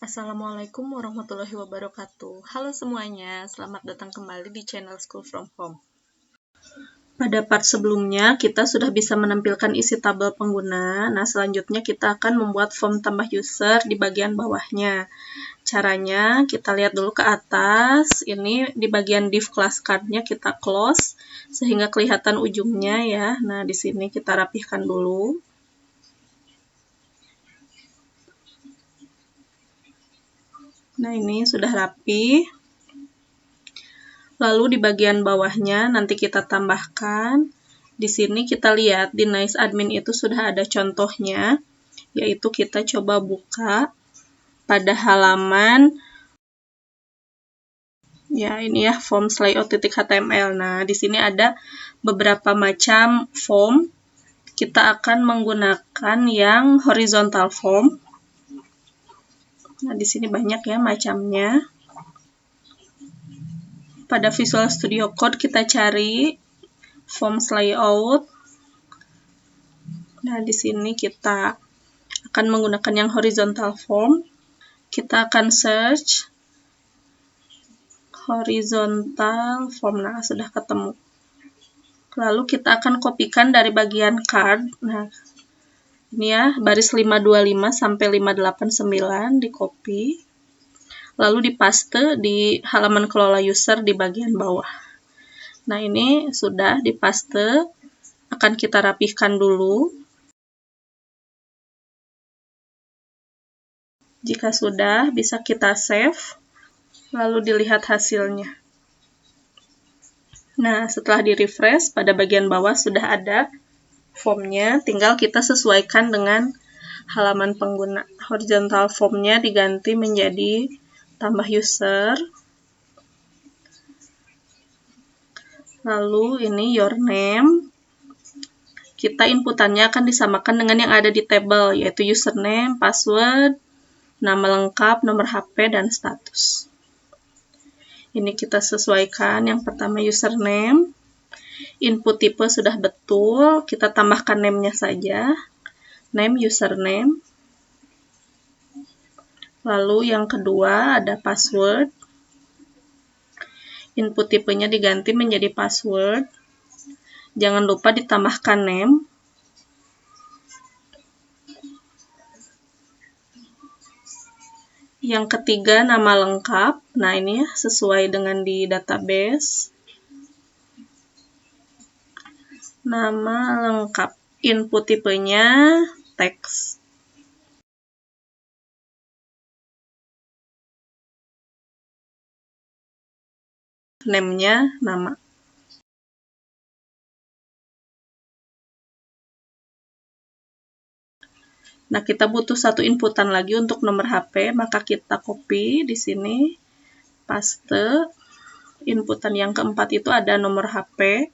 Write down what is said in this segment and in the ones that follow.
Assalamualaikum warahmatullahi wabarakatuh. Halo semuanya, selamat datang kembali di channel School from Home. Pada part sebelumnya, kita sudah bisa menampilkan isi tabel pengguna. Nah, selanjutnya kita akan membuat form tambah user di bagian bawahnya. Caranya, kita lihat dulu ke atas. Ini di bagian div class card-nya kita close, sehingga kelihatan ujungnya ya. Nah, di sini kita rapihkan dulu. Nah, ini sudah rapi. Lalu di bagian bawahnya nanti kita tambahkan. Di sini kita lihat di Nice Admin itu sudah ada contohnya, yaitu kita coba buka pada halaman ya ini ya forms layout.html. Nah, di sini ada beberapa macam form. Kita akan menggunakan yang horizontal form. Nah, di sini banyak ya macamnya. Pada Visual Studio Code kita cari forms layout. Nah, di sini kita akan menggunakan yang horizontal form. Kita akan search horizontal form. Nah, sudah ketemu. Lalu kita akan kopikan dari bagian card. Nah, ini ya, baris 525 sampai 589 di copy. Lalu dipaste di halaman kelola user di bagian bawah. Nah, ini sudah dipaste. Akan kita rapihkan dulu. Jika sudah, bisa kita save. Lalu dilihat hasilnya. Nah, setelah di-refresh, pada bagian bawah sudah ada formnya, tinggal kita sesuaikan dengan halaman pengguna. Horizontal formnya diganti menjadi tambah user. Lalu ini your name. Kita inputannya akan disamakan dengan yang ada di tabel, yaitu username, password, nama lengkap, nomor HP, dan status. Ini kita sesuaikan. Yang pertama username. Input tipe sudah betul, kita tambahkan name-nya saja. Name, username. Lalu yang kedua ada password. Input tipenya diganti menjadi password. Jangan lupa ditambahkan name. Yang ketiga nama lengkap. Nah, ini ya sesuai dengan di database. Nama lengkap. Input tipenya teks. Name-nya nama. Nah, kita butuh satu inputan lagi untuk nomor HP, maka kita copy di sini, paste. Inputan yang keempat itu ada nomor HP.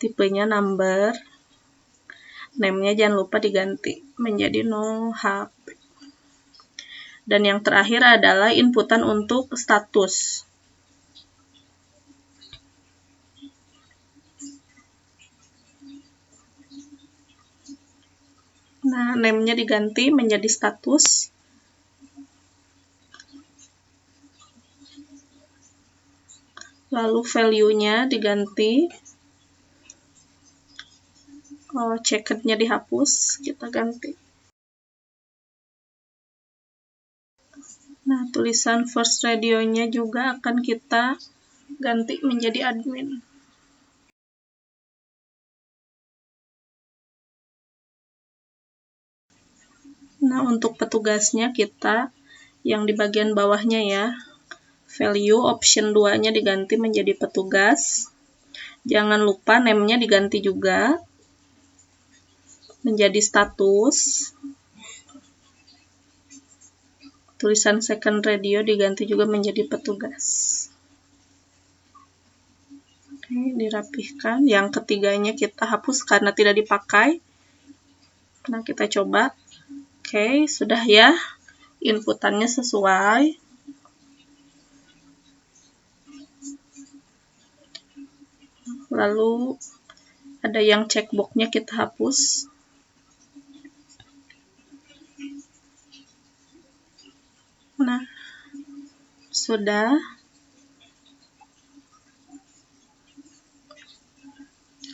Tipenya number. Name-nya jangan lupa diganti menjadi no HP. Dan yang terakhir adalah inputan untuk status. Nah, name-nya diganti menjadi status. Lalu value-nya diganti. Checked-nya dihapus, kita ganti. Nah, tulisan first radio-nya juga akan kita ganti menjadi admin. Nah, untuk petugasnya kita yang di bagian bawahnya ya, value option 2-nya diganti menjadi petugas. Jangan lupa name-nya diganti juga menjadi status. Tulisan second radio diganti juga menjadi petugas. Oke, dirapihkan. Yang ketiganya kita hapus karena tidak dipakai. Nah, kita coba. Oke, sudah ya. Inputannya sesuai. Lalu ada yang checkbox-nya kita hapus. sudah,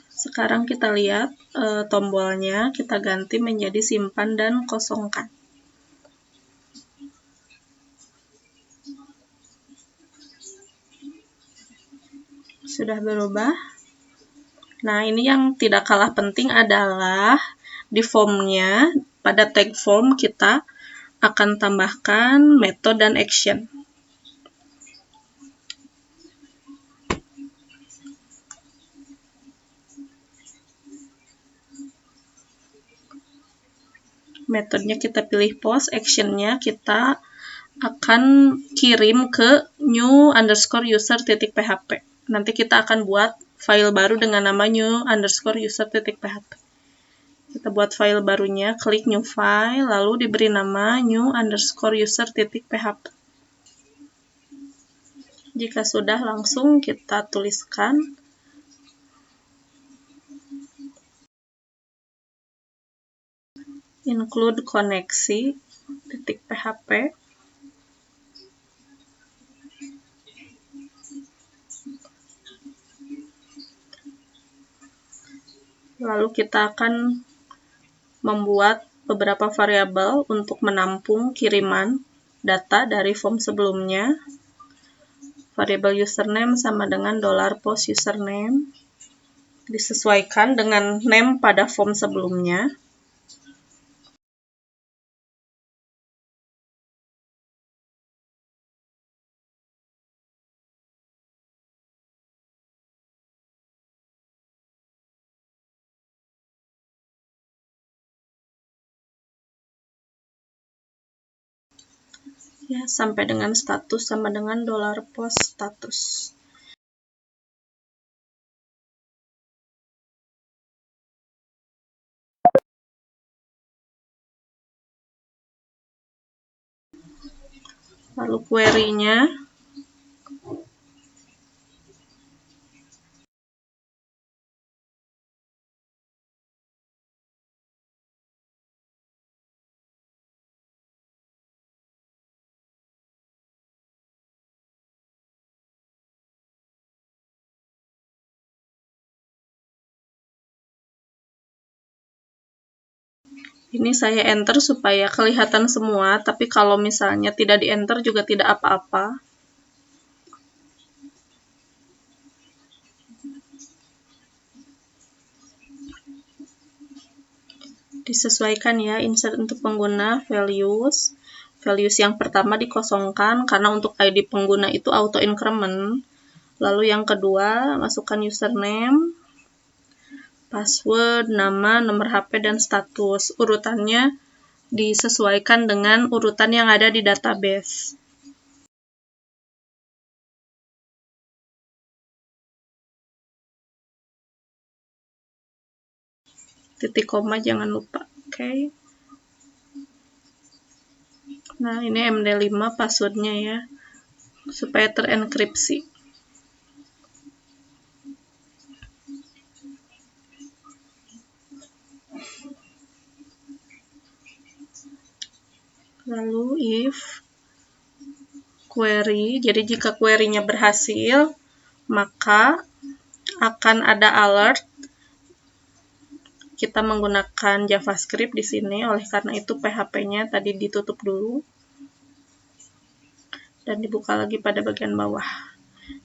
sekarang kita lihat tombolnya, kita ganti menjadi simpan dan kosongkan. Sudah berubah. Nah, ini yang tidak kalah penting adalah di formnya, pada tag form kita akan tambahkan method dan action. Metodenya kita pilih post, actionnya kita akan kirim ke new_user.php. Nanti kita akan buat file baru dengan nama new_user.php. Kita buat file barunya, klik new file, lalu diberi nama new_user.php. Jika sudah, langsung kita tuliskan include koneksi.php. Lalu kita akan membuat beberapa variabel untuk menampung kiriman data dari form sebelumnya. Variabel username sama dengan $post username. Disesuaikan dengan name pada form sebelumnya. Ya, sampai dengan status sama dengan $post status. Lalu query-nya ini saya enter supaya kelihatan semua, tapi kalau misalnya tidak di enter juga tidak apa-apa. Disesuaikan ya, insert untuk pengguna, values. Values yang pertama dikosongkan karena untuk ID pengguna itu auto increment. Lalu yang kedua, masukkan username, password, nama, nomor HP, dan status. Urutannya disesuaikan dengan urutan yang ada di database. Titik koma jangan lupa. Oke. Nah, ini MD5 passwordnya ya, supaya terenkripsi. Lalu if query, jadi jika query-nya berhasil, maka akan ada alert. Kita menggunakan JavaScript di sini, oleh karena itu PHP-nya tadi ditutup dulu dan dibuka lagi pada bagian bawah.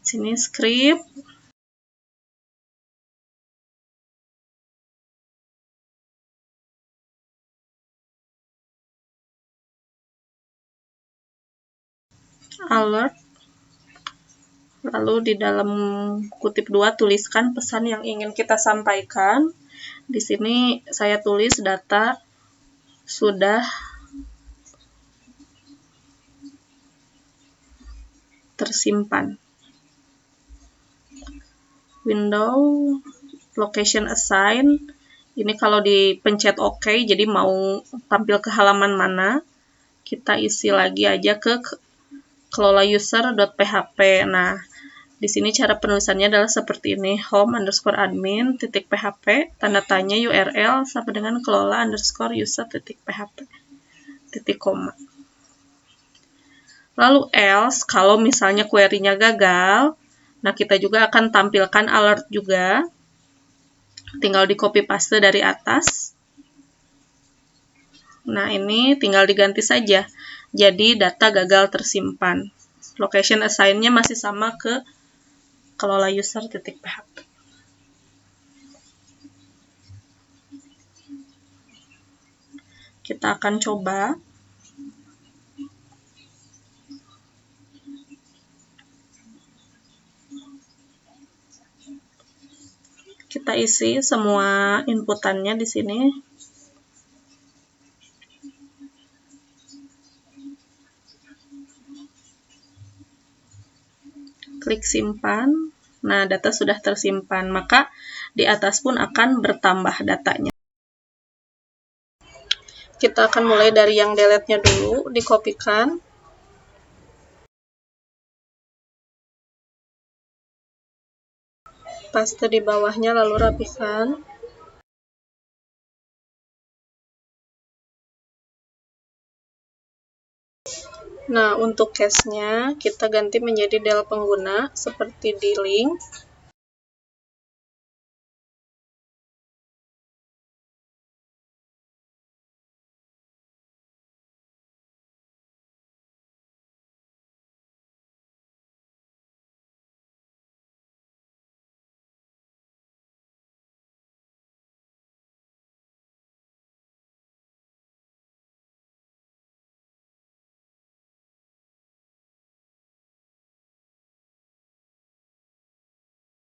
Sini script. Alert. Lalu di dalam kutip 2 tuliskan pesan yang ingin kita sampaikan. Di sini saya tulis data sudah tersimpan. Window location assign. Ini kalau dipencet OK, jadi mau tampil ke halaman mana, kita isi lagi aja ke kelola user.php. Nah, di sini cara penulisannya adalah seperti ini, home_admin.php, tanda tanya URL sama dengan kelola_user.php, titik koma. Lalu else, kalau misalnya query-nya gagal, nah kita juga akan tampilkan alert juga. Tinggal di copy paste dari atas. Nah, ini tinggal diganti saja. Jadi data gagal tersimpan. Location assign-nya masih sama ke kelola user.php. Kita akan coba. Kita isi semua inputannya di sini. Klik simpan. Nah, data sudah tersimpan. Maka di atas pun akan bertambah datanya. Kita akan mulai dari yang delete-nya dulu, dikopikan. Paste di bawahnya, lalu rapikan. Nah, untuk case-nya, kita ganti menjadi del pengguna, seperti di link.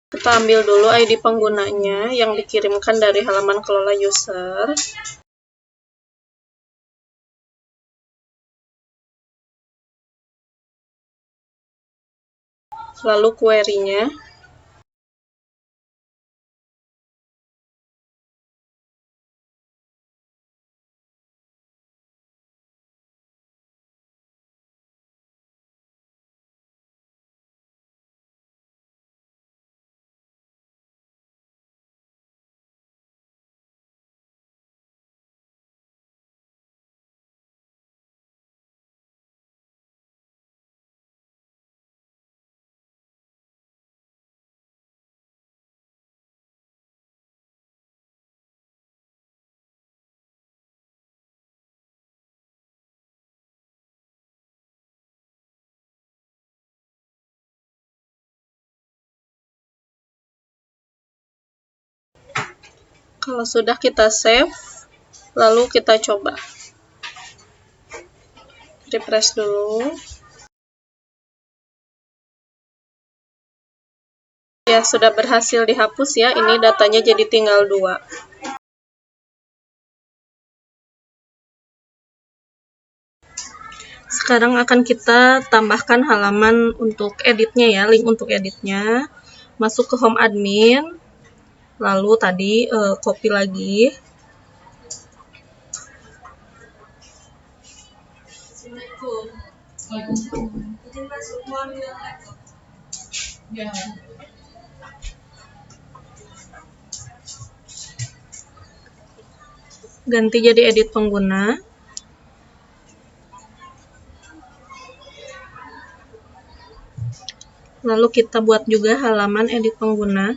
Kita ambil dulu ID penggunanya yang dikirimkan dari halaman kelola user. Lalu query-nya. Kalau sudah kita save, lalu kita coba. Refresh dulu. Ya, sudah berhasil dihapus ya. Ini datanya jadi tinggal 2. Sekarang akan kita tambahkan halaman untuk editnya ya, link untuk editnya. Masuk ke home admin. Lalu tadi copy lagi. Ganti jadi edit pengguna. Lalu kita buat juga halaman edit pengguna.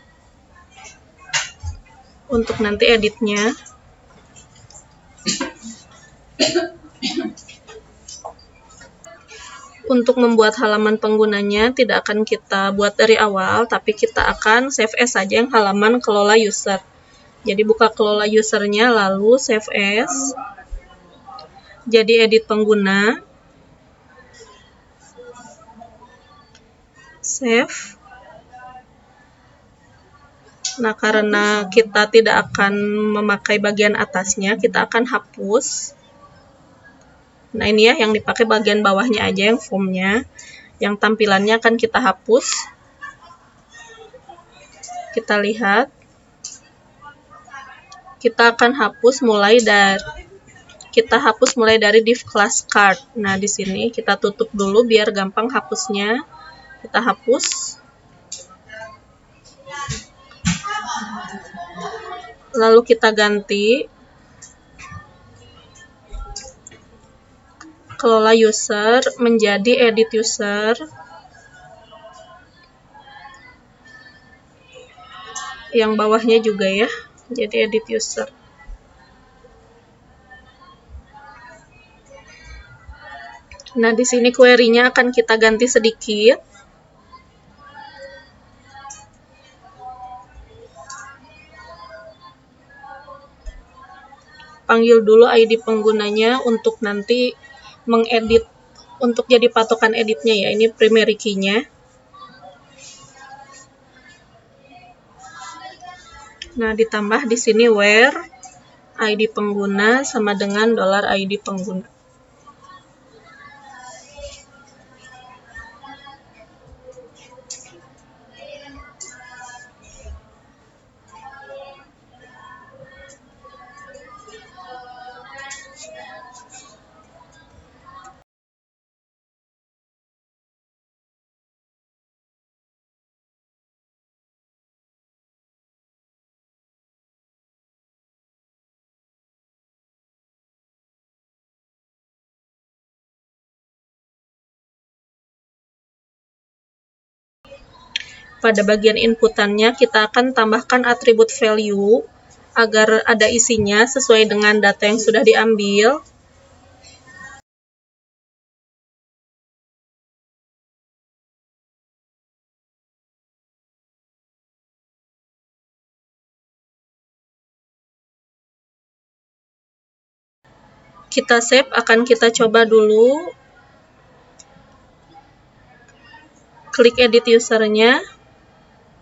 Untuk nanti editnya. Untuk membuat halaman penggunanya tidak akan kita buat dari awal, tapi kita akan save as saja yang halaman kelola user. Jadi buka kelola usernya, lalu save as. Jadi edit pengguna. Save. Nah, karena kita tidak akan memakai bagian atasnya, kita akan hapus. Nah, ini ya yang dipakai bagian bawahnya aja, yang formnya. Yang tampilannya akan kita hapus. Kita lihat. Kita akan hapus mulai dari div class card. Nah, di sini kita tutup dulu biar gampang hapusnya. Kita hapus. Lalu kita ganti kelola user menjadi edit user. Yang bawahnya juga ya, jadi edit user. Nah, di sini query-nya akan kita ganti sedikit. Panggil dulu ID penggunanya untuk nanti mengedit, untuk jadi patokan editnya ya. Ini primary key-nya. Nah, ditambah di sini where ID pengguna sama dengan $ID pengguna. Pada bagian inputannya, kita akan tambahkan atribut value agar ada isinya sesuai dengan data yang sudah diambil. Kita save, akan kita coba dulu. Klik edit usernya.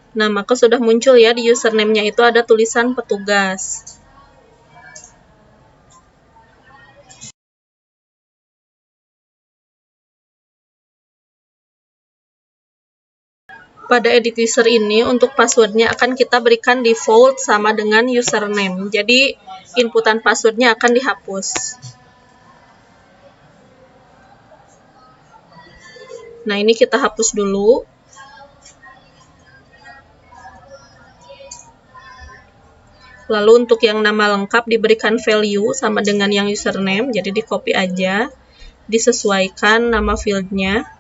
Nah, maka sudah muncul ya di username-nya itu ada tulisan petugas. Pada edit user ini, untuk passwordnya akan kita berikan default sama dengan username. Jadi, inputan passwordnya akan dihapus. Nah, ini kita hapus dulu. Lalu untuk yang nama lengkap diberikan value sama dengan yang username, jadi di copy aja, disesuaikan nama fieldnya.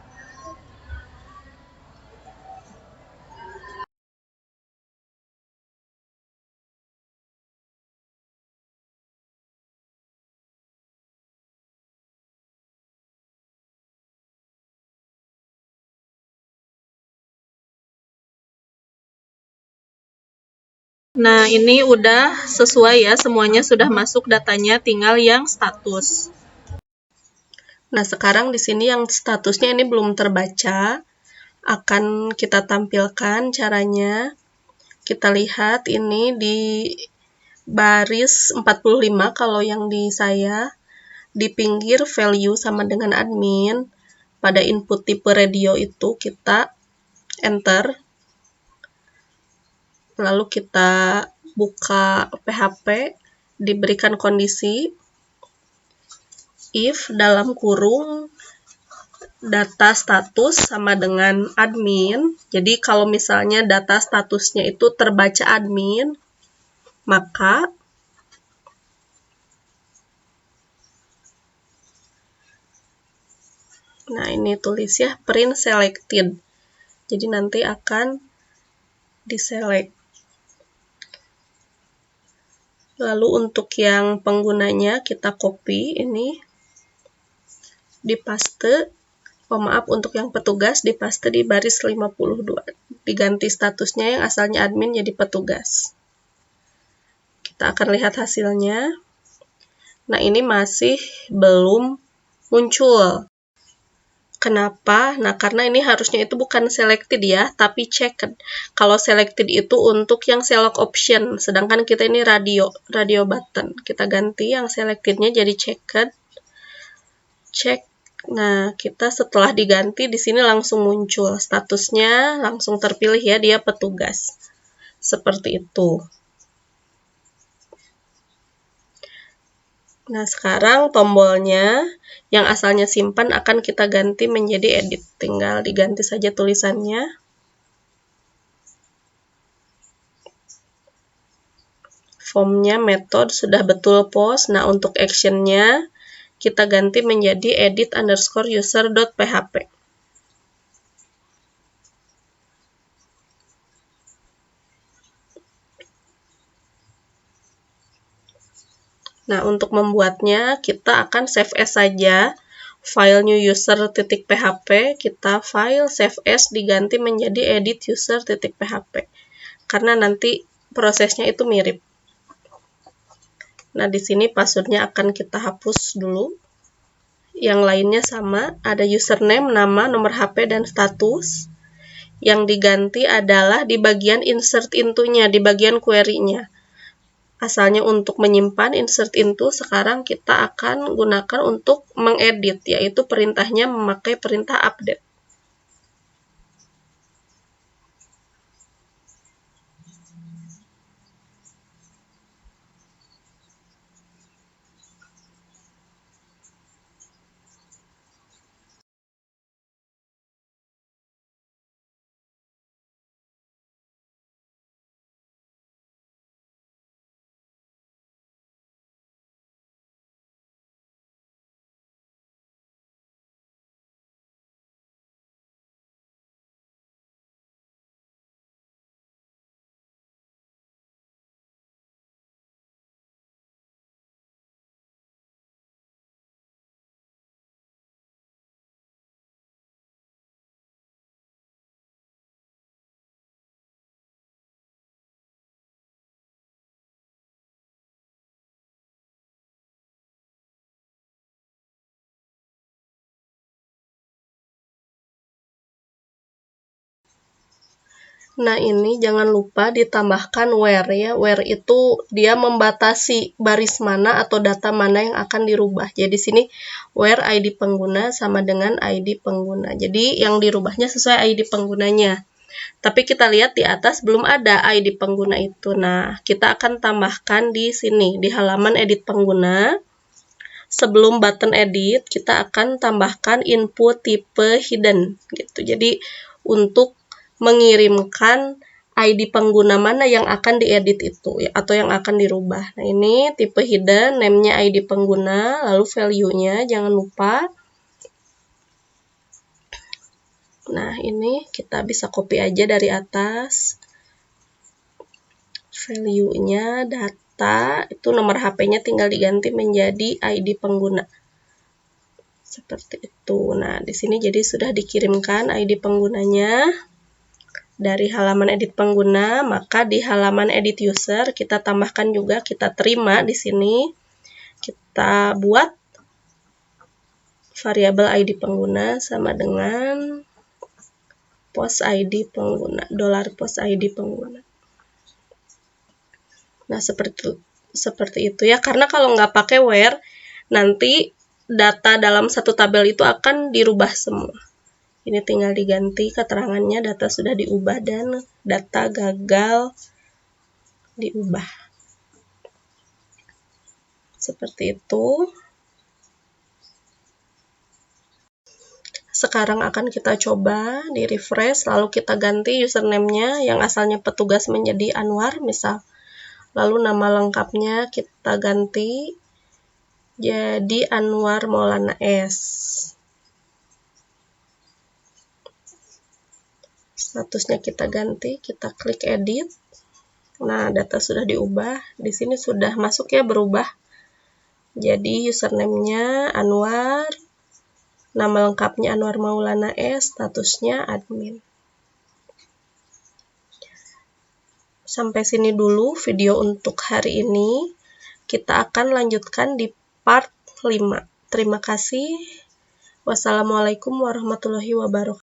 Nah, ini udah sesuai ya, semuanya sudah masuk datanya, tinggal yang status. Nah, sekarang di sini yang statusnya ini belum terbaca, akan kita tampilkan caranya. Kita lihat ini di baris 45 kalau yang di saya, di pinggir value sama dengan admin, pada input tipe radio itu kita enter. Lalu kita buka PHP, diberikan kondisi if dalam kurung data status sama dengan admin. Jadi kalau misalnya data statusnya itu terbaca admin, maka nah ini tulis ya print selected. Jadi nanti akan diselect. Lalu untuk yang penggunanya kita copy ini, dipaste. Maaf, untuk yang petugas dipaste di baris 52. Diganti statusnya yang asalnya admin jadi petugas. Kita akan lihat hasilnya. Nah, ini masih belum muncul. Kenapa? Nah, karena ini harusnya itu bukan selected ya, tapi checked. Kalau selected itu untuk yang select option, sedangkan kita ini radio button. Kita ganti yang selectednya jadi checked. Check. Nah, kita setelah diganti di sini langsung muncul statusnya, langsung terpilih ya, dia petugas. Seperti itu. Nah, sekarang tombolnya yang asalnya simpan akan kita ganti menjadi edit. Tinggal diganti saja tulisannya. Formnya method sudah betul post. Nah, untuk actionnya kita ganti menjadi edit_user.php. Nah, untuk membuatnya, kita akan save as saja. File new user.php, kita file save as diganti menjadi edit user.php. Karena nanti prosesnya itu mirip. Nah, di sini passwordnya akan kita hapus dulu. Yang lainnya sama, ada username, nama, nomor HP, dan status. Yang diganti adalah di bagian insert into-nya, di bagian query-nya. Asalnya untuk menyimpan insert into, sekarang kita akan gunakan untuk mengedit, yaitu perintahnya memakai perintah update. Nah, ini jangan lupa ditambahkan where ya. Where itu dia membatasi baris mana atau data mana yang akan dirubah. Jadi di sini where ID pengguna sama dengan ID pengguna. Jadi yang dirubahnya sesuai ID penggunanya. Tapi kita lihat di atas belum ada ID pengguna itu. Nah, kita akan tambahkan di sini di halaman edit pengguna. Sebelum button edit, kita akan tambahkan input tipe hidden gitu. Jadi untuk mengirimkan ID pengguna mana yang akan diedit itu ya, atau yang akan dirubah. Nah, ini tipe hidden, name-nya ID pengguna, lalu value-nya jangan lupa. Nah, ini kita bisa copy aja dari atas. Value-nya data, itu nomor HP-nya tinggal diganti menjadi ID pengguna. Seperti itu. Nah, di sini jadi sudah dikirimkan ID penggunanya. Dari halaman edit pengguna, maka di halaman edit user kita tambahkan juga, kita terima di sini. Kita buat variabel ID pengguna sama dengan post ID pengguna, $post ID pengguna. Nah, seperti itu ya. Karena kalau nggak pakai where, nanti data dalam satu tabel itu akan dirubah semua. Ini tinggal diganti keterangannya, data sudah diubah dan data gagal diubah. Seperti itu. Sekarang akan kita coba di refresh, lalu kita ganti username-nya yang asalnya petugas menjadi Anwar misal. Lalu nama lengkapnya kita ganti jadi Anwar Maulana S. Statusnya kita ganti, kita klik edit. Nah, data sudah diubah. Di sini sudah masuk ya, berubah. Jadi username-nya Anwar, nama lengkapnya Anwar Maulana S, statusnya admin. Sampai sini dulu video untuk hari ini. Kita akan lanjutkan di part 5. Terima kasih. Wassalamualaikum warahmatullahi wabarakatuh.